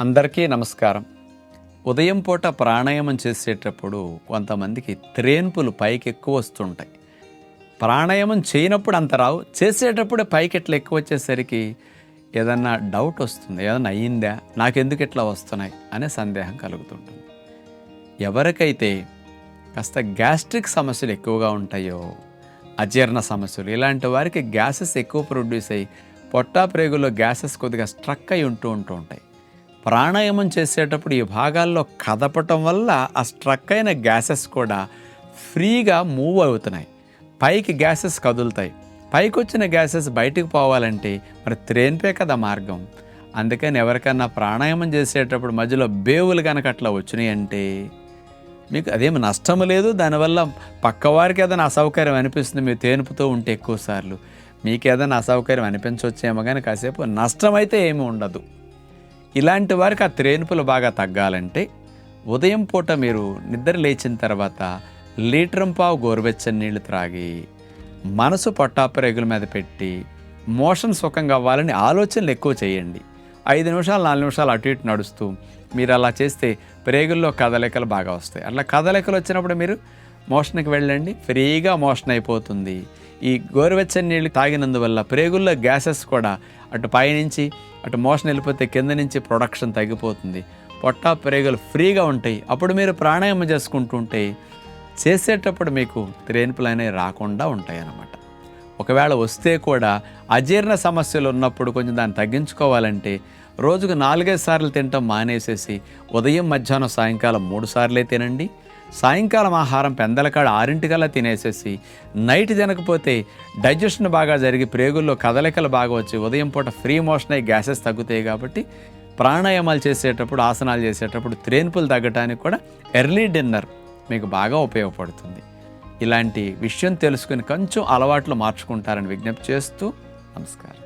అందరికీ నమస్కారం. ఉదయం పూట ప్రాణాయామం చేసేటప్పుడు కొంతమందికి త్రేన్పులు పైకి ఎక్కువ వస్తుంటాయి. ప్రాణాయామం చేయనప్పుడు అంత రావు, చేసేటప్పుడే పైకి ఇట్లా ఎక్కువ వచ్చేసరికి ఏదన్నా డౌట్ వస్తుంది. ఏదన్నా అయ్యిందా, నాకెందుకు ఇట్లా వస్తున్నాయి అనే సందేహం కలుగుతుంటుంది. ఎవరికైతే కాస్త గ్యాస్ట్రిక్ సమస్యలు ఎక్కువగా ఉంటాయో, అజీర్ణ సమస్యలు, ఇలాంటి వారికి గ్యాసెస్ ఎక్కువ ప్రొడ్యూస్ అయ్యి పొట్టా ప్రేగుల్లో గ్యాసెస్ కొద్దిగా స్ట్రక్ అయి ఉంటూ ఉంటాయి. ప్రాణాయామం చేసేటప్పుడు ఈ భాగాల్లో కదపటం వల్ల ఆ స్ట్రక్ అయిన గ్యాసెస్ కూడా ఫ్రీగా మూవ్ అవుతున్నాయి. పైకి గ్యాసెస్ కదులుతాయి. పైకి వచ్చిన గ్యాసెస్ బయటకు పోవాలంటే మరి త్రేన్పే కదా మార్గం. అందుకని ఎవరికన్నా ప్రాణాయామం చేసేటప్పుడు మధ్యలో బేవులు కనుక అట్లా వచ్చినాయి అంటే మీకు అదేమి నష్టం లేదు. దానివల్ల పక్కవారికి ఏదైనా అసౌకర్యం అనిపిస్తుంది. మీరు తేనుపుతూ ఉంటే ఎక్కువసార్లు మీకు ఏదైనా అసౌకర్యం అనిపించవచ్చేమో, కానీ కాసేపు నష్టం అయితే ఏమి ఉండదు. ఇలాంటి వారికి ఆ త్రేన్పులు బాగా తగ్గాలంటే ఉదయం పూట మీరు నిద్ర లేచిన తర్వాత 1.5 లీటర్ గోరువెచ్చని నీళ్లు త్రాగి మనసు పొట్టాప్రేగుల మీద పెట్టి మోషన్ సుఖంగా అవ్వాలని ఆలోచనలు ఎక్కువ చేయండి. 5 నిమిషాలు 4 నిమిషాలు అటు ఇటు నడుస్తూ మీరు అలా చేస్తే ప్రేగుల్లో కదలికలు బాగా వస్తాయి. అట్లా కదలికలు వచ్చినప్పుడు మీరు మోషన్కి వెళ్ళండి, ఫ్రీగా మోషన్ అయిపోతుంది. ఈ గోరువెచ్చని నీళ్ళు తాగినందువల్ల ప్రేగుల్లో గ్యాసెస్ కూడా అటు పైనుంచి అటు మోషన్ వెళ్ళిపోతే కింద నుంచి ప్రొడక్షన్ తగ్గిపోతుంది. పొట్టా ప్రేగులు ఫ్రీగా ఉంటాయి. అప్పుడు మీరు ప్రాణాయామం చేసుకుంటుంటే చేసేటప్పుడు మీకు త్రేన్పులు అనేవి రాకుండా ఉంటాయి అన్నమాట. ఒకవేళ వస్తే కూడా అజీర్ణ సమస్యలు ఉన్నప్పుడు కొంచెం దాన్ని తగ్గించుకోవాలంటే రోజుకు 4-5 సార్లు తినటం మానేసేసి ఉదయం, మధ్యాహ్నం, సాయంకాలం 3 సార్లే తినండి. సాయంకాలం ఆహారం పెందలకాడ 6 తినేసేసి నైట్ తినకపోతే డైజెషన్ బాగా జరిగి ప్రేగుల్లో కదలికలు బాగా వచ్చి ఉదయం పూట ఫ్రీ మోషన్ అయ్యి గ్యాసెస్ తగ్గుతాయి. కాబట్టి ప్రాణాయామాలు చేసేటప్పుడు, ఆసనాలు చేసేటప్పుడు త్రేన్పులు తగ్గడానికి కూడా ఎర్లీ డిన్నర్ మీకు బాగా ఉపయోగపడుతుంది. ఇలాంటి విషయం తెలుసుకుని కొంచెం అలవాట్లు మార్చుకుంటారని విజ్ఞప్తి చేస్తూ నమస్కారం.